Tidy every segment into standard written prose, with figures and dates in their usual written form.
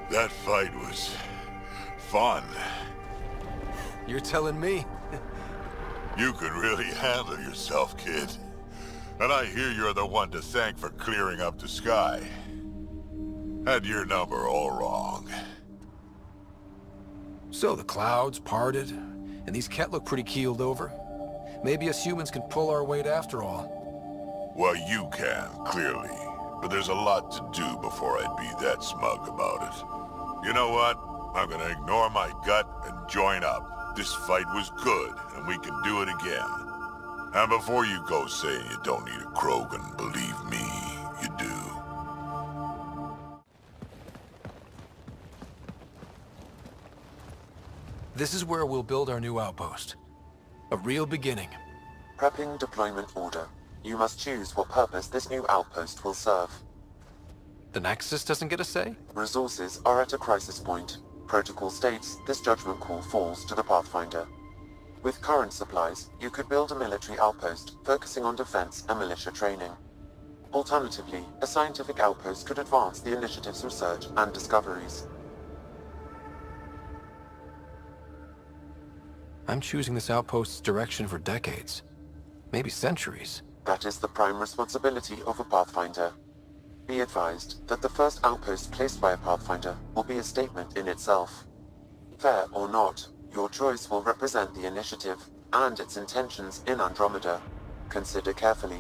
That fight was fun. You're telling me? You could really handle yourself, kid. And I hear you're the one to thank for clearing up the sky. Had your number all wrong. So the clouds parted, and these Ket look pretty keeled over. Maybe us humans can pull our weight after all. Well, you can, clearly. But there's a lot to do before I'd be that smug about it. You know what? I'm gonna ignore my gut and join up. This fight was good, and we can do it again. And before you go saying you don't need a Krogan, believe me, you do. This is where we'll build our new outpost. A real beginning. Prepping deployment order. You must choose what purpose this new outpost will serve. The Nexus doesn't get a say? Resources are at a crisis point. Protocol states this judgment call falls to the Pathfinder. With current supplies, you could build a military outpost focusing on defense and militia training. Alternatively, a scientific outpost could advance the initiative's research and discoveries. I'm choosing this outpost's direction for decades. Maybe centuries. That is the prime responsibility of a Pathfinder. Be advised that the first outpost placed by a Pathfinder will be a statement in itself. Fair or not, your choice will represent the initiative and its intentions in Andromeda. Consider carefully.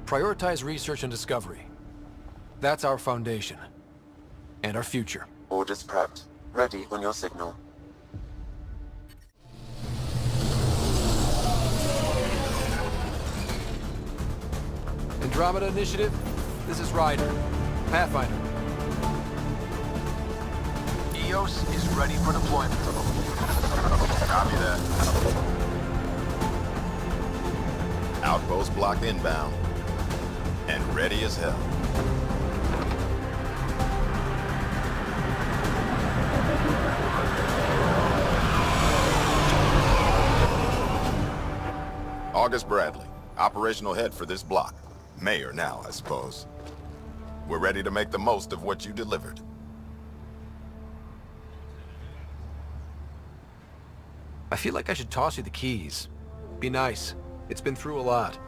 Prioritize research and discovery. That's our foundation. And our future. Orders prepped. Ready on your signal. Andromeda Initiative, this is Ryder. Pathfinder. EOS is ready for deployment. Copy that. Outpost blocked inbound. And ready as hell. August Bradley, operational head for this block. Mayor now, I suppose. We're ready to make the most of what you delivered. I feel like I should toss you the keys. Be nice. It's been through a lot.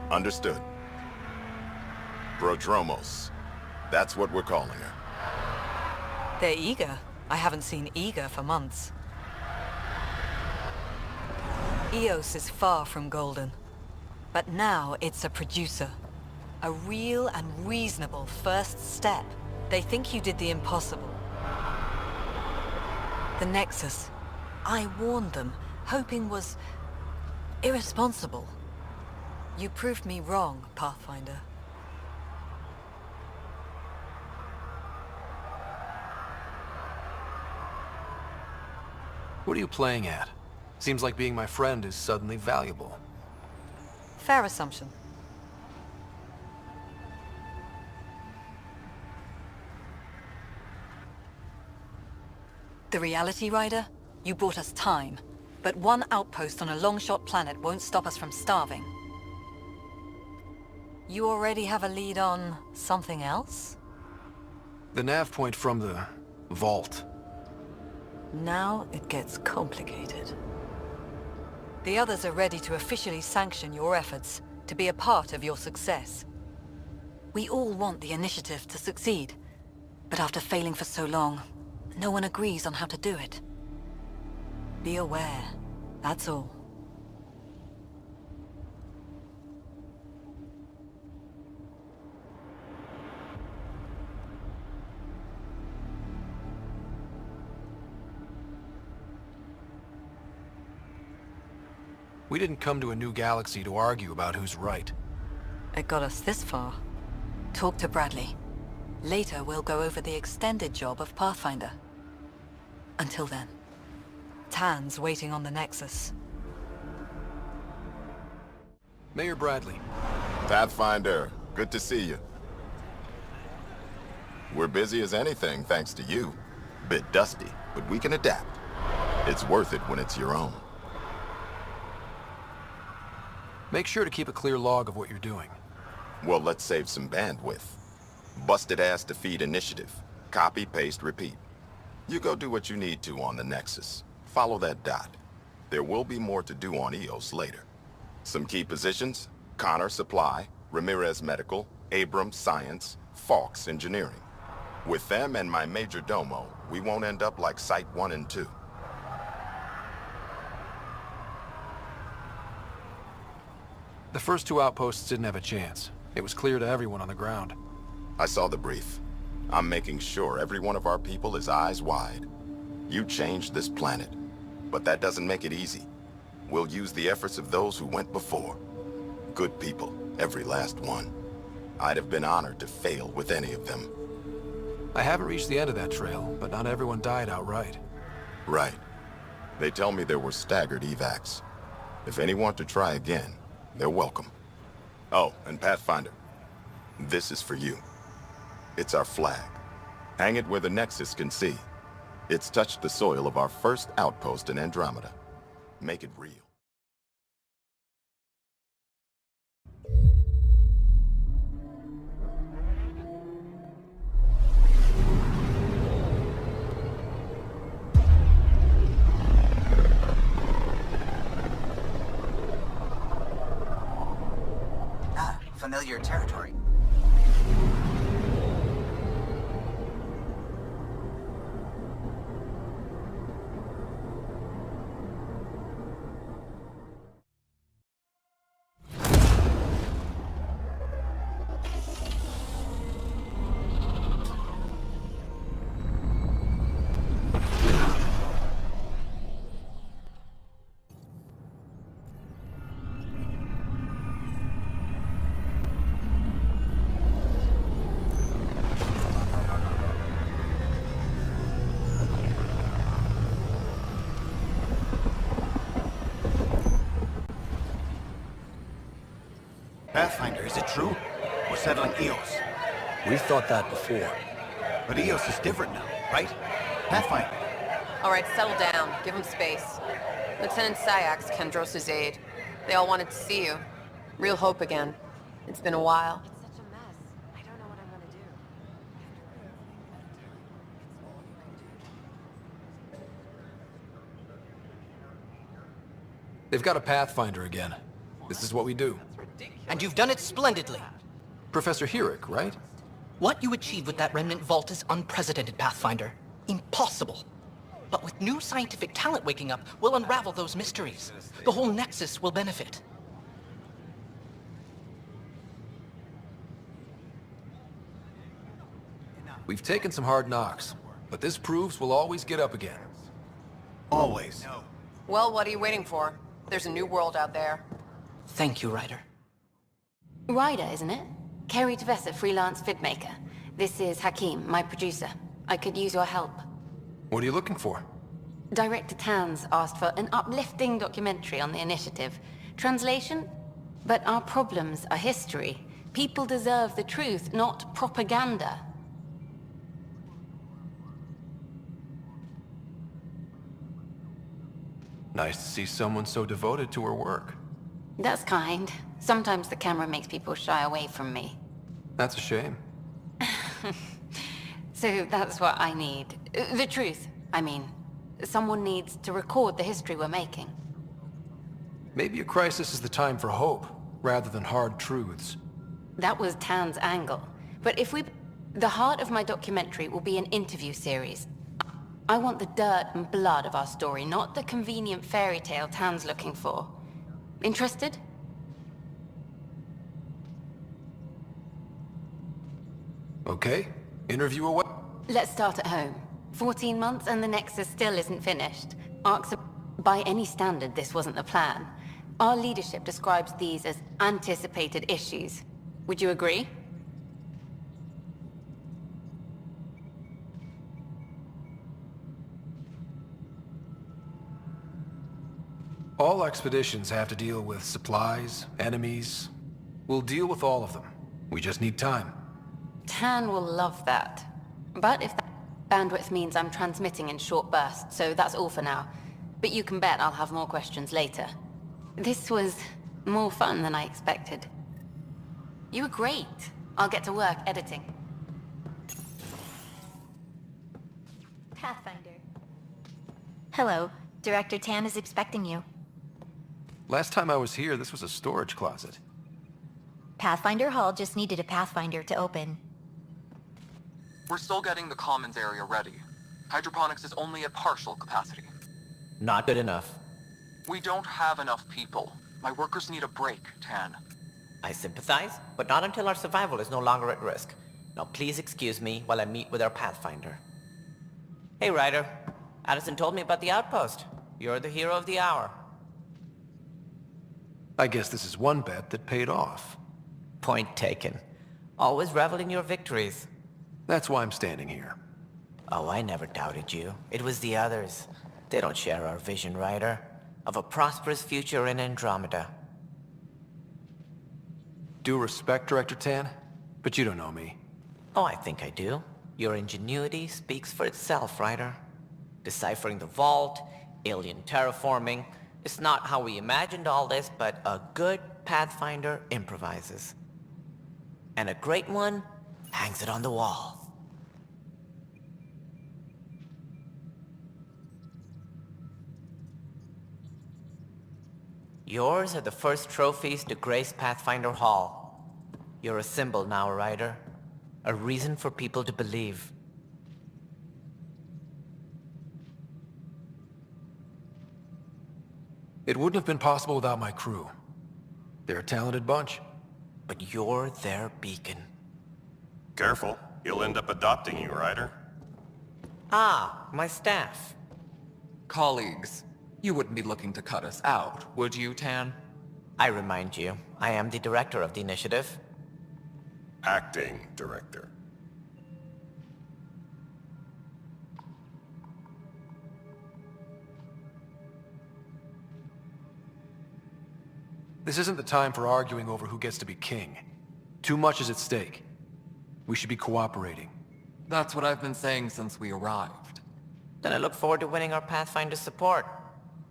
Understood. Prodromos. That's what we're calling her. They're eager. I haven't seen eager for months. EOS is far from golden. But now it's a producer. A real and reasonable first step. They think you did the impossible. The Nexus. I warned them, hoping was irresponsible. You proved me wrong, Pathfinder. What are you playing at? Seems like being my friend is suddenly valuable. Fair assumption. The reality, Rider? You brought us time. But one outpost on a long-shot planet won't stop us from starving. You already have a lead on something else? The nav point from the vault. Now it gets complicated. The others are ready to officially sanction your efforts, to be a part of your success. We all want the initiative to succeed, but after failing for so long, no one agrees on how to do it. Be aware, that's all. We didn't come to a new galaxy to argue about who's right. It got us this far. Talk to Bradley. Later, we'll go over the extended job of Pathfinder. Until then, Tan's waiting on the Nexus. Mayor Bradley. Pathfinder, good to see you. We're busy as anything, thanks to you. Bit dusty, but we can adapt. It's worth it when it's your own. Make sure to keep a clear log of what you're doing. Well, let's save some bandwidth. Busted ass to feed initiative. Copy, paste, repeat. You go do what you need to on the Nexus. Follow that dot. There will be more to do on EOS later. Some key positions: Connor Supply, Ramirez Medical, Abrams Science, Fawkes Engineering. With them and my major domo, we won't end up like Site 1 and 2. The first two outposts didn't have a chance. It was clear to everyone on the ground. I saw the brief. I'm making sure every one of our people is eyes wide. You changed this planet, but that doesn't make it easy. We'll use the efforts of those who went before. Good people, every last one. I'd have been honored to fail with any of them. I haven't reached the end of that trail, but not everyone died outright. Right. They tell me there were staggered evacs. If any want to try again, they're welcome. Oh, and Pathfinder, this is for you. It's our flag. Hang it where the Nexus can see. It's touched the soil of our first outpost in Andromeda. Make it real. Familiar territory. Pathfinder, is it true? We're settling EOS. We've thought that before. But EOS is different now, right? Pathfinder. All right, settle down. Give him space. Lieutenant Sayak's Kendros' aide. They all wanted to see you. Real hope again. It's been a while. It's such a mess. I don't know what I'm gonna do. They've got a Pathfinder again. This is what we do. And you've done it splendidly. Professor Herrick, right? What you achieved with that remnant vault is unprecedented, Pathfinder. Impossible. But with new scientific talent waking up, we'll unravel those mysteries. The whole Nexus will benefit. We've taken some hard knocks, but this proves we'll always get up again. Always. Well, what are you waiting for? There's a new world out there. Thank you, Ryder. Ryder, isn't it? Kerry Tvessa, freelance vidmaker. This is Hakim, my producer. I could use your help. What are you looking for? Director Tans asked for an uplifting documentary on the initiative. Translation? But our problems are history. People deserve the truth, not propaganda. Nice to see someone so devoted to her work. That's kind. Sometimes the camera makes people shy away from me. That's a shame. So that's what I need. The truth, I mean. Someone needs to record the history we're making. Maybe a crisis is the time for hope, rather than hard truths. That was Tan's angle. But if we... The heart of my documentary will be an interview series. I want the dirt and blood of our story, not the convenient fairy tale Tan's looking for. Interested? Okay, interview away. Let's start at home. 14 months and the Nexus still isn't finished. Arcs are... By any standard, this wasn't the plan. Our leadership describes these as anticipated issues. Would you agree? All expeditions have to deal with supplies, enemies. We'll deal with all of them. We just need time. Tan will love that. But if that bandwidth means I'm transmitting in short bursts, so that's all for now. But you can bet I'll have more questions later. This was More fun than I expected. You were great. I'll get to work editing. Pathfinder. Hello. Director Tan is expecting you. Last time I was here, this was a storage closet. Pathfinder Hall just needed a Pathfinder to open. We're still getting the commons area ready. Hydroponics is only at partial capacity. Not good enough. We don't have enough people. My workers need a break, Tan. I sympathize, but not until our survival is no longer at risk. Now please excuse me while I meet with our Pathfinder. Hey, Ryder. Addison told me about the outpost. You're the hero of the hour. I guess this is one bet that paid off. Point taken. Always revel in your victories. That's why I'm standing here. Oh, I never doubted you. It was the others. They don't share our vision, Ryder, of a prosperous future in Andromeda. Due respect, Director Tan, but you don't know me. Oh, I think I do. Your ingenuity speaks for itself, Ryder. Deciphering the vault, alien terraforming. It's not how we imagined all this, but a good Pathfinder improvises. And a great one hangs it on the wall. Yours are the first trophies to grace Pathfinder Hall. You're a symbol now, Ryder. A reason for people to believe. It wouldn't have been possible without my crew. They're a talented bunch. But you're their beacon. Careful. He'll end up adopting you, Ryder. Ah, my staff. Colleagues, you wouldn't be looking to cut us out, would you, Tan? I remind you, I am the director of the initiative. Acting director. This isn't the time for arguing over who gets to be king. Too much is at stake. We should be cooperating. That's what I've been saying since we arrived. Then I look forward to winning our Pathfinder's support.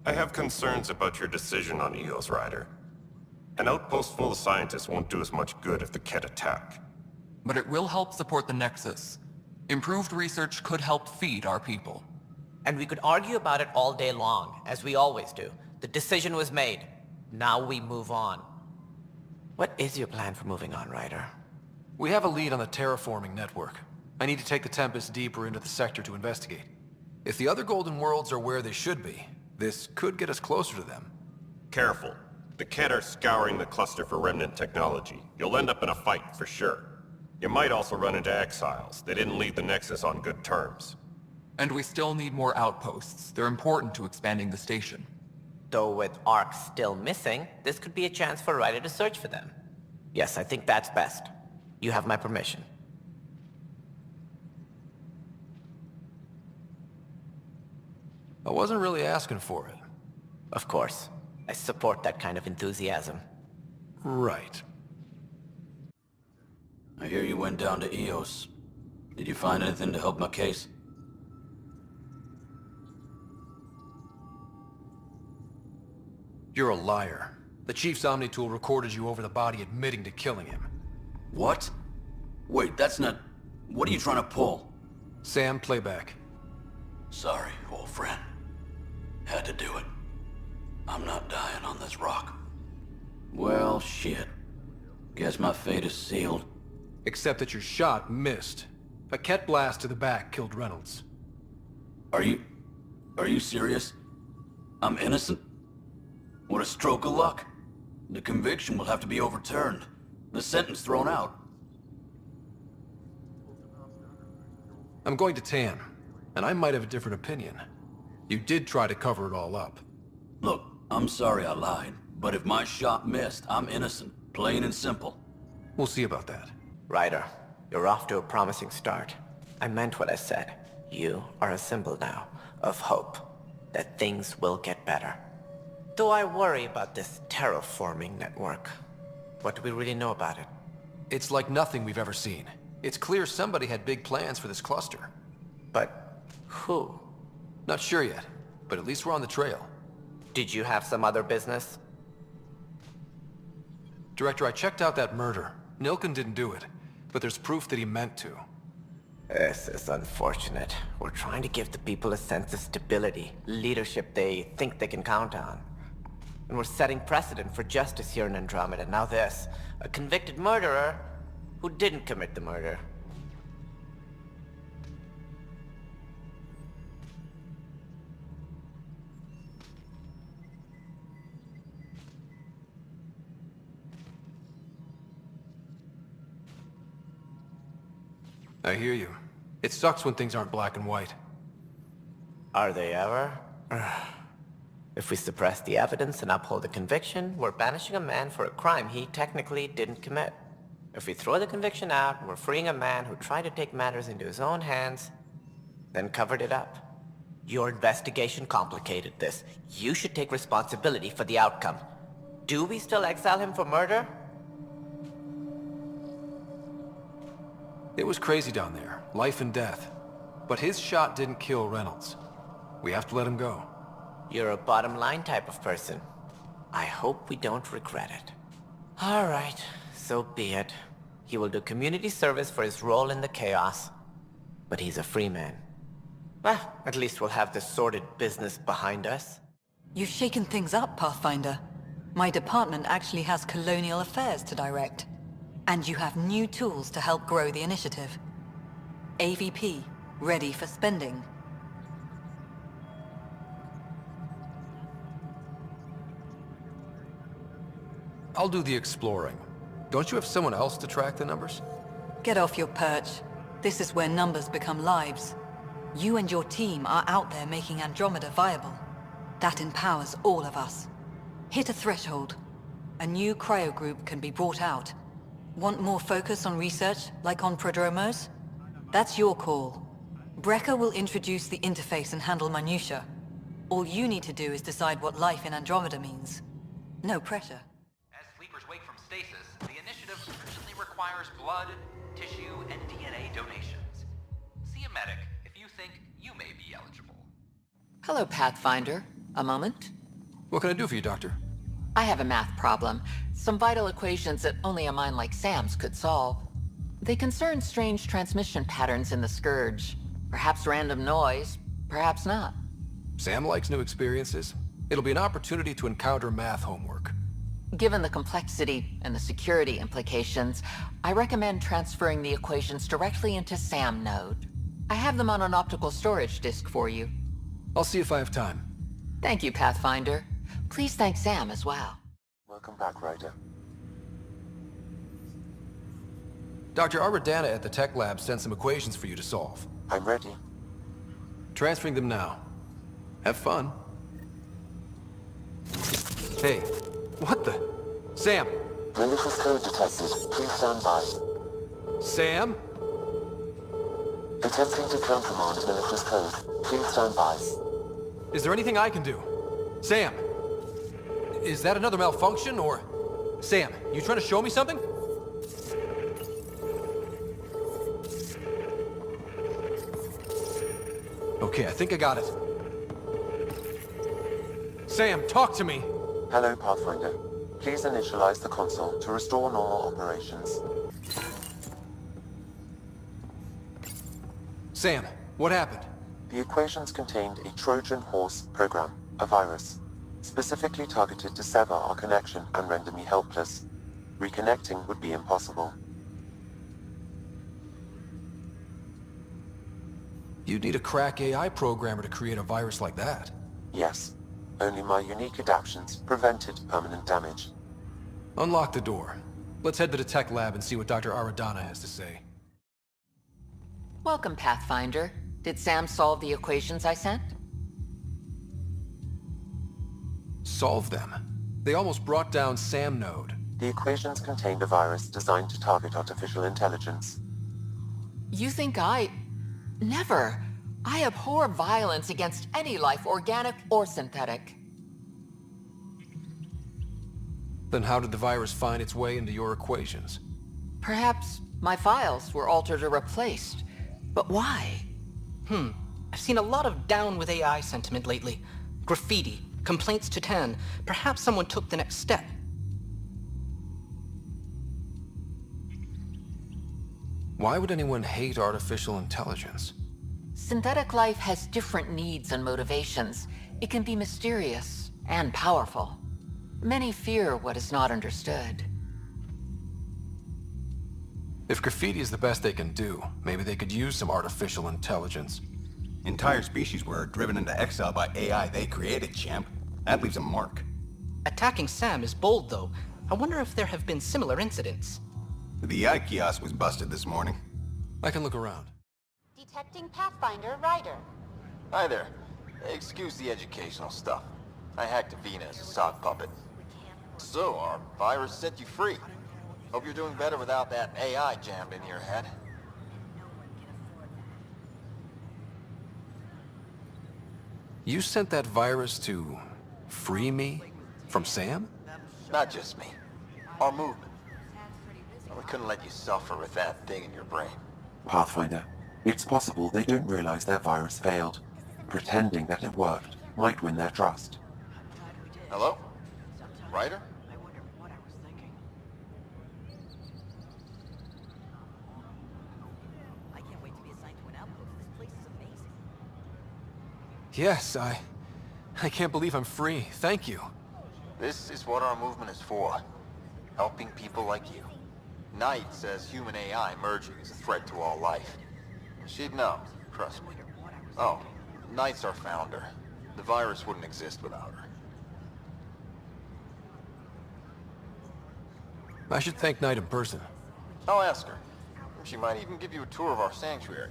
I have concerns about your decision on Eos, Ryder. An outpost full of scientists won't do us much good if the Ket attack. But it will help support the Nexus. Improved research could help feed our people. And we could argue about it all day long, as we always do. The decision was made. Now we move on. What is your plan for moving on, Ryder? We have a lead on the terraforming network. I need to take the Tempest deeper into the sector to investigate. If the other Golden Worlds are where they should be, this could get us closer to them. Careful. The Ket are scouring the cluster for remnant technology. You'll end up in a fight, for sure. You might also run into exiles. They didn't leave the Nexus on good terms. And we still need more outposts. They're important to expanding the station. Though with Ark still missing, this could be a chance for Ryder to search for them. Yes, I think that's best. You have my permission. I wasn't really asking for it. Of course. I support that kind of enthusiasm. Right. I hear you went down to Eos. Did you find anything to help my case? You're a liar. The Chief's Omni-tool recorded you over the body admitting to killing him. What? Wait, that's not... What are you trying to pull? Sam, playback. Sorry, old friend. Had to do it. I'm not dying on this rock. Well, shit. Guess my fate is sealed. Except that your shot missed. A Ket blast to the back killed Reynolds. Are you serious? I'm innocent? What a stroke of luck. The conviction will have to be overturned. The sentence thrown out. I'm going to Tan, and I might have a different opinion. You did try to cover it all up. Look, I'm sorry I lied, but if my shot missed, I'm innocent. Plain and simple. We'll see about that. Ryder, you're off to a promising start. I meant what I said. You are a symbol now of hope, that things will get better. Though I worry about this terraforming network. What do we really know about it? It's like nothing we've ever seen. It's clear somebody had big plans for this cluster. But who? Not sure yet, but at least we're on the trail. Did you have some other business? Director, I checked out that murder. Nilken didn't do it, but there's proof that he meant to. This is unfortunate. We're trying to give the people a sense of stability, leadership they think they can count on. And we're setting precedent for justice here in Andromeda. Now this, a convicted murderer who didn't commit the murder. I hear you. It sucks when things aren't black and white. Are they ever? If we suppress the evidence and uphold the conviction, we're banishing a man for a crime he technically didn't commit. If we throw the conviction out, we're freeing a man who tried to take matters into his own hands, then covered it up. Your investigation complicated this. You should take responsibility for the outcome. Do we still exile him for murder? It was crazy down there, life and death. But his shot didn't kill Reynolds. We have to let him go. You're a bottom line type of person. I hope we don't regret it. All right, so be it. He will do community service for his role in the chaos. But he's a free man. Well, at least we'll have this sordid business behind us. You've shaken things up, Pathfinder. My department actually has colonial affairs to direct. And you have new tools to help grow the initiative. AVP, ready for spending. I'll do the exploring. Don't you have someone else to track the numbers? Get off your perch. This is where numbers become lives. You and your team are out there making Andromeda viable. That empowers all of us. Hit a threshold. A new cryo group can be brought out. Want more focus on research, like on prodromos? That's your call. Brecker will introduce the interface and handle minutiae. All you need to do is decide what life in Andromeda means. No pressure. As sleepers wake from stasis, the initiative urgently requires blood, tissue, and DNA donations. See a medic if you think you may be eligible. Hello, Pathfinder. A moment? What can I do for you, Doctor? I have a math problem. Some vital equations that only a mind like Sam's could solve. They concern strange transmission patterns in the Scourge. Perhaps random noise, perhaps not. Sam likes new experiences. It'll be an opportunity to encounter math homework. Given the complexity and the security implications, I recommend transferring the equations directly into SAM node. I have them on an optical storage disk for you. I'll see if I have time. Thank you, Pathfinder. Please thank Sam as well. Welcome back, Ryder. Dr. Arbordana at the tech lab sent some equations for you to solve. I'm ready. Transferring them now. Have fun. Hey, what the? Sam! Malicious code detected. Please stand by. Sam? Attempting to countermand malicious code. Please stand by. Is there anything I can do? Sam! Is that another malfunction, or... Sam, you trying to show me something? Okay, I think I got it. Sam, talk to me! Hello, Pathfinder. Please initialize the console to restore normal operations. Sam, what happened? The equations contained a Trojan horse program, a virus, specifically targeted to sever our connection and render me helpless. Reconnecting would be impossible. You'd need a crack AI programmer to create a virus like that. Yes. Only my unique adaptions prevented permanent damage. Unlock the door. Let's head to the tech lab and see what Dr. Arbordana has to say. Welcome, Pathfinder. Did Sam solve the equations I sent? Solve them? They almost brought down Sam Node. The equations contained a virus designed to target artificial intelligence. You think I... Never. I abhor violence against any life, organic or synthetic. Then how did the virus find its way into your equations? Perhaps my files were altered or replaced. But why? I've seen a lot of down with AI sentiment lately. Graffiti, complaints to 10. Perhaps someone took the next step. Why would anyone hate artificial intelligence? Synthetic life has different needs and motivations. It can be mysterious and powerful. Many fear what is not understood. If graffiti is the best they can do, maybe they could use some artificial intelligence. Entire species were driven into exile by AI they created, champ. That leaves a mark. Attacking Sam is bold, though. I wonder if there have been similar incidents. The AI kiosk was busted this morning. I can look around. Detecting Pathfinder Ryder. Hi there. Excuse the educational stuff. I hacked Avina as a sock puppet. So, our virus set you free. Hope you're doing better without that AI jammed in your head. You sent that virus to free me from Sam? Not just me. Our movement. We couldn't let you suffer with that thing in your brain. Pathfinder, it's possible they don't realize their virus failed. Pretending that it worked might win their trust. Hello? Ryder? Yes, I can't believe I'm free. Thank you. This is what our movement is for. Helping people like you. Knight says human AI merging is a threat to all life. She'd know, trust me. Oh, Knight's our founder. The virus wouldn't exist without her. I should thank Knight in person. I'll ask her. She might even give you a tour of our sanctuary.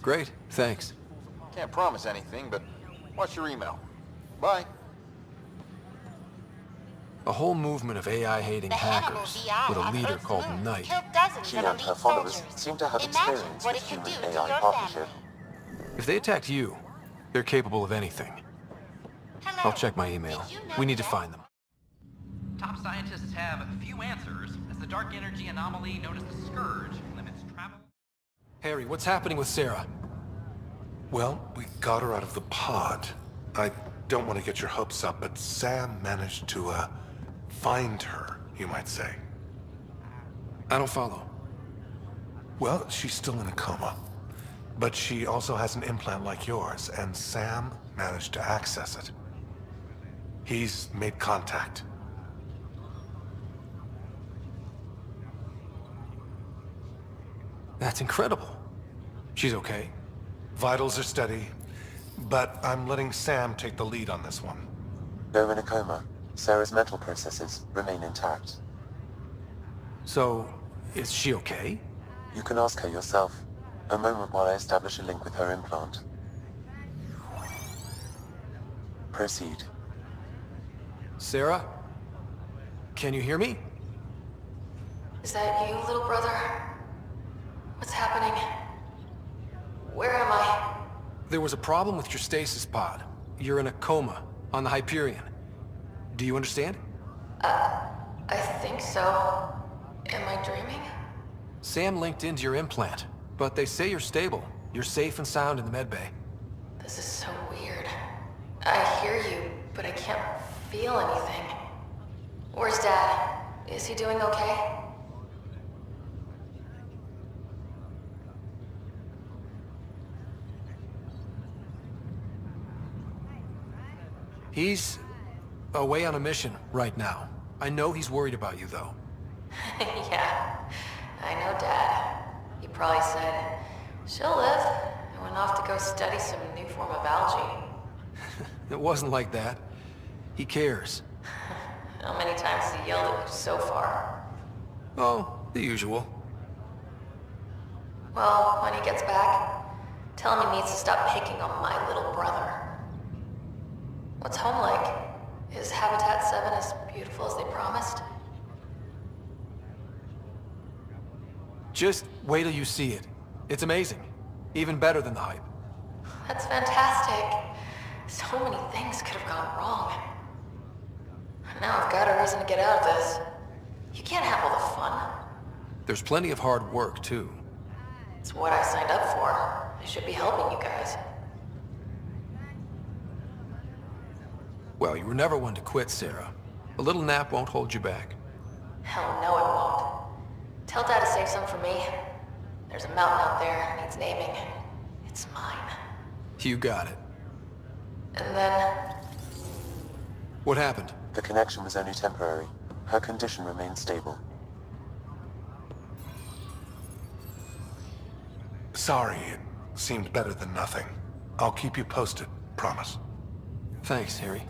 Great, thanks. Can't promise anything, but watch your email. Bye. A whole movement of AI-hating hackers with a leader called Knight. She and her followers seem to have experience with human-AI partnership. If they attacked you, they're capable of anything. I'll check my email. We need to find them. Top scientists have few answers, as the dark energy anomaly known as the Scourge limits travel. Harry, what's happening with Sarah? Well, we got her out of the pod. I don't want to get your hopes up, but Sam managed to, find her, you might say. I don't follow. Well, she's still in a coma. But she also has an implant like yours, and Sam managed to access it. He's made contact. That's incredible. She's okay. Vitals are steady, but I'm letting Sam take the lead on this one. Though in a coma, Sarah's mental processes remain intact. So, is she okay? You can ask her yourself. A moment while I establish a link with her implant. Proceed. Sarah? Can you hear me? Is that you, little brother? What's happening? Where am I? There was a problem with your stasis pod. You're in a coma on the Hyperion. Do you understand? I think so. Am I dreaming? Sam linked into your implant, but they say you're stable. You're safe and sound in the medbay. This is so weird. I hear you, but I can't feel anything. Where's Dad? Is he doing okay? He's away on a mission right now. I know he's worried about you, though. Yeah, I know Dad. He probably said, she'll live, and went off to go study some new form of algae. It wasn't like that. He cares. How many times has he yelled at you so far? Oh, the usual. Well, when he gets back, tell him he needs to stop picking on my little brother. What's home like? Is Habitat 7 as beautiful as they promised? Just wait till you see it. It's amazing. Even better than the hype. That's fantastic. So many things could have gone wrong. Now I've got a reason to get out of this. You can't have all the fun. There's plenty of hard work, too. It's what I signed up for. I should be helping you guys. Well, you were never one to quit, Sarah. A little nap won't hold you back. Hell no, it won't. Tell Dad to save some for me. There's a mountain out there, needs naming. It's mine. You got it. And then... What happened? The connection was only temporary. Her condition remained stable. Sorry, it seemed better than nothing. I'll keep you posted, promise. Thanks, Harry.